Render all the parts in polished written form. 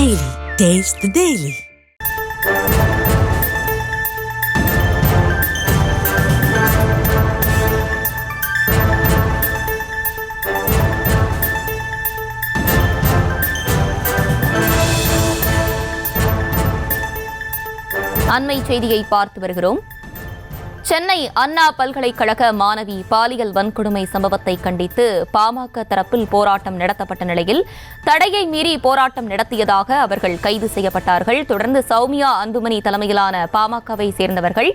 Daily. Taste the Daily. அண்மை செய்தியை பார்த்து வருகிறோம். சென்னை அண்ணா பல்கலைக்கழக மாணவி பாலியல் வன்கொடுமை சம்பவத்தை கண்டித்து பாமக தரப்பில் போராட்டம் நடத்தப்பட்ட நிலையில் தடையை மீறி போராட்டம் நடத்தியதாக அவர்கள் கைது செய்யப்பட்டார்கள். தொடர்ந்து சௌமியா அன்புமணி தலைமையிலான பாமகவை சேர்ந்தவர்கள்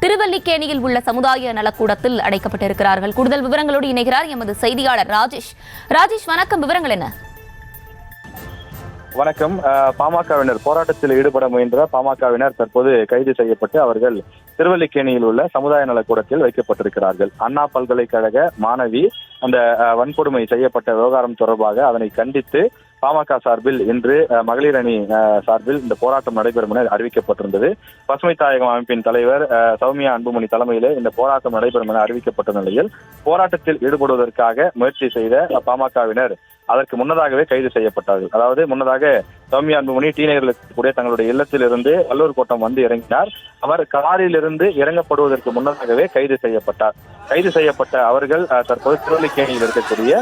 திருவல்லிக்கேணியில் உள்ள சமுதாய நலக்கூடத்தில் அடைக்கப்பட்டிருக்கிறார்கள். கூடுதல் விவரங்களோடு இணைகிறார் எமது செய்தியாளர் ராஜேஷ். ராஜேஷ், வணக்கம். விவரங்கள் என்ன? வணக்கம். பாமகவினர் போராட்டத்தில் ஈடுபட முயன்ற பாமகவினர் தற்போது கைது செய்யப்பட்டு அவர்கள் திருவல்லிக்கேணியில் உள்ள சமுதாய நலக்கூடத்தில் வைக்கப்பட்டிருக்கிறார்கள். அண்ணா பல்கலைக்கழக மாணவி அந்த வன்கொடுமை செய்யப்பட்ட விவகாரம் தொடர்பாக அதனை கண்டித்து பாமக சார்பில் இன்று மகளிர் அணி சார்பில் இந்த போராட்டம் நடைபெறும் என அறிவிக்கப்பட்டிருந்தது. பசுமை தாயகம் அமைப்பின் தலைவர் சௌமியா அன்புமணி தலைமையிலே இந்த போராட்டம் நடைபெறும் என அறிவிக்கப்பட்ட நிலையில் போராட்டத்தில் ஈடுபடுவதற்காக முயற்சி செய்த பாமகவினர் அதற்கு முன்னதாகவே கைது செய்யப்பட்டார்கள். அதாவது முன்னதாக சௌமியா அன்புமணி டீனேஜர்களுக்கு கூட தங்களுடைய இல்லத்திலிருந்து வல்லூர் கோட்டம் வந்து இறங்கினார். அவர் காரிலிருந்து இறங்கப்படுவதற்கு முன்னதாகவே கைது செய்யப்பட்டார். கைது செய்யப்பட்ட அவர்கள் தற்போது திருவல்லிக்கேணியில் இருக்கக்கூடிய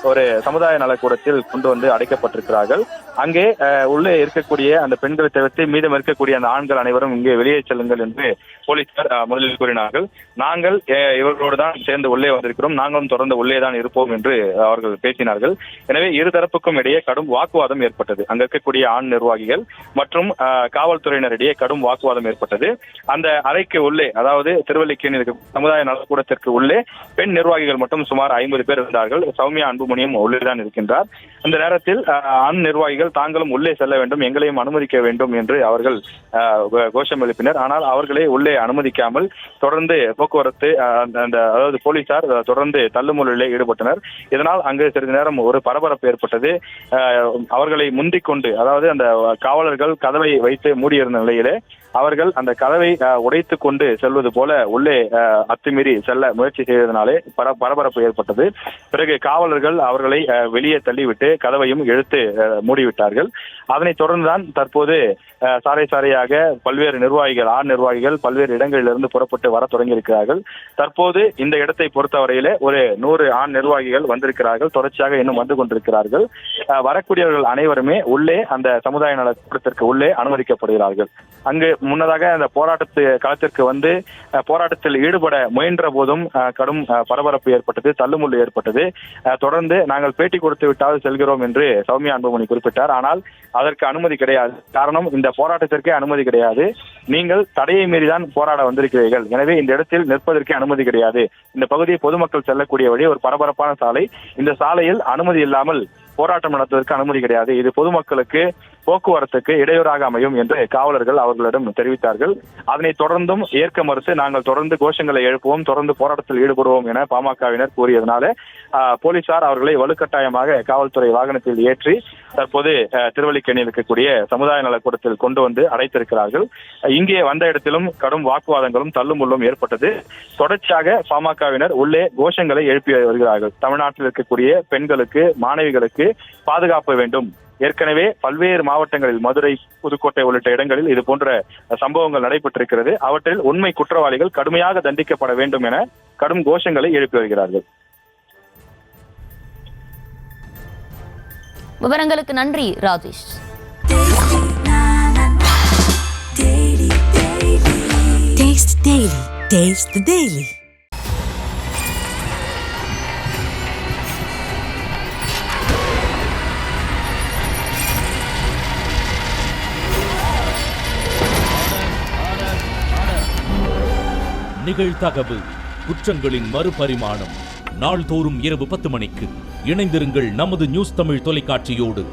ஒரு சமுதாய நலக்கூடத்தில் கொண்டு வந்து அடைக்கப்பட்டிருக்கிறார்கள். அங்கே உள்ளே இருக்கக்கூடிய அந்த பெண்களை தவிர்த்து மீதம் இருக்கக்கூடிய அந்த ஆண்கள் அனைவரும் இங்கே வெளியே செல்லுங்கள் என்று போலீசார் முதலில் கூறினார்கள். நாங்கள் இவர்களோடு தான் சேர்ந்து உள்ளே வந்திருக்கிறோம், நாங்களும் தொடர்ந்து உள்ளே தான் இருப்போம் என்று அவர்கள் பேசினார்கள். எனவே இருதரப்புக்கும் இடையே கடும் வாக்குவாதம் ஏற்பட்டது. அங்க இருக்கக்கூடிய ஆண் நிர்வாகிகள் மற்றும் காவல்துறையினரிடையே கடும் வாக்குவாதம் ஏற்பட்டது. அந்த அறைக்கு உள்ளே, அதாவது திருவல்லிக்கேணி சமுதாய நலக்கூடத்திற்கு உள்ளே பெண் நிர்வாகிகள் மட்டும் சுமார் 50 பேர் இருந்தார்கள். சௌமியா அன்புமணியும் உள்ளேதான் இருக்கின்றார். அந்த நேரத்தில் ஆண் நிர்வாகிகள் தாங்களும் உள்ளே செல்ல வேண்டும், எங்களையும் அனுமதிக்க வேண்டும் என்று அவர்கள் கோஷம் எழுப்பினர். ஆனால் அவர்களை உள்ளே அனுமதிக்காமல் தொடர்ந்து போக்குவரத்து அதாவது போலீசார் தொடர்ந்து தள்ளுமுள்ளிலே ஈடுபட்டனர். இதனால் அங்கு சிறிது நேரம் ஒரு பரபரப்பு ஏற்பட்டது. அவர்களை முந்திக் கொண்டு, அதாவது அந்த காவலர்கள் கதவை வைத்து மூடியிருந்த நிலையிலே அவர்கள் அந்த கதவை உடைத்துக் கொண்டு செல்வது போல உள்ளே அத்துமீறி செல்ல முயற்சி செய்ததினாலே பரபரப்பு ஏற்பட்டது. பிறகு காவலர்கள் அவர்களை வெளியே தள்ளிவிட்டு கதவையும் இழுத்து மூடிவிட்டார்கள். அதனைத் தொடர்ந்துதான் தற்போது சாலை சாலையாக பல்வேறு நிர்வாகிகள், ஆண் நிர்வாகிகள் பல்வேறு இடங்களிலிருந்து புறப்பட்டு வர தொடங்கியிருக்கிறார்கள். தற்போது இந்த இடத்தை பொறுத்தவரையிலே ஒரு 100 ஆண் நிர்வாகிகள் வந்திருக்கிறார்கள். தொடர்ச்சியாக இன்னும் வந்து கொண்டிருக்கிறார்கள். வரக்கூடியவர்கள் அனைவருமே உள்ளே அந்த சமுதாய நலக்கூடத்திற்கு உள்ளே அனுமதிக்கப்படுகிறார்கள். அங்கு முன்னதாக அந்த போராட்டத்து களத்திற்கு வந்து போராட்டத்தில் ஈடுபட முயன்ற போதும் கடும் பரபரப்பு ஏற்பட்டது, தள்ளுமுள்ளு ஏற்பட்டது. தொடர்ந்து நாங்கள் பேட்டி கொடுத்து விட்டால் செல்கிறோம் என்று சௌமியா அன்புமணி குறிப்பிட்டார். ஆனால் அதற்கு அனுமதி கிடையாது. காரணம், இந்த போராட்டத்திற்கே அனுமதி கிடையாது. நீங்கள் தடையை மீறிதான் போராட வந்திருக்கிறீர்கள். எனவே இந்த இடத்தில் நிற்பதற்கே அனுமதி கிடையாது. இந்த பகுதியை பொதுமக்கள் செல்லக்கூடிய வழி ஒரு பரபரப்பான சாலை. இந்த சாலையில் அனுமதி இல்லாமல் போராட்டம் நடத்துவதற்கு அனுமதி கிடையாது. இது பொதுமக்களுக்கு போக்குவரத்துக்கு இடையூறாக அமையும் என்று காவலர்கள் அவர்களிடம் தெரிவித்தார்கள். அதனை தொடர்ந்தும் ஏற்க மறுத்து நாங்கள் தொடர்ந்து கோஷங்களை எழுப்புவோம், தொடர்ந்து போராட்டத்தில் ஈடுபடுவோம் என பாமகவினர் கூறியதனால போலீசார் அவர்களை வலுக்கட்டாயமாக காவல்துறை வாகனத்தில் ஏற்றி தற்போது திருவல்லிக்கேணியில் இருக்கக்கூடிய சமுதாய நலக்கூடத்தில் கொண்டு வந்து அடைத்திருக்கிறார்கள். இங்கே வந்த இடத்திலும் கடும் வாக்குவாதங்களும் தள்ளுமுள்ளும் ஏற்பட்டது. தொடர்ச்சியாக பாமகவினர் உள்ளே கோஷங்களை எழுப்பி வருகிறார்கள். தமிழ்நாட்டில் இருக்கக்கூடிய பெண்களுக்கு, மாணவிகளுக்கு பாதுகாப்பு வேண்டும். ஏற்கனவே பல்வேறு மாவட்டங்களில், மதுரை, புதுக்கோட்டை உள்ளிட்ட இடங்களில் இது போன்ற சம்பவங்கள் நடைபெற்றிருக்கிறது. அவற்றில் உண்மை குற்றவாளிகள் கடுமையாக தண்டிக்கப்பட வேண்டும் என கடும் கோஷங்களை எழுப்பி வருகிறார்கள். விவரங்களுக்கு நன்றி Rajesh. Taste the Daily. Taste the Daily. நிகழ்தகவு குற்றங்களின் மறுபரிமாணம். நாள்தோறும் இரவு 10 மணிக்கு இணைந்திருங்கள் நமது நியூஸ் தமிழ் தொலைக்காட்சியோடு.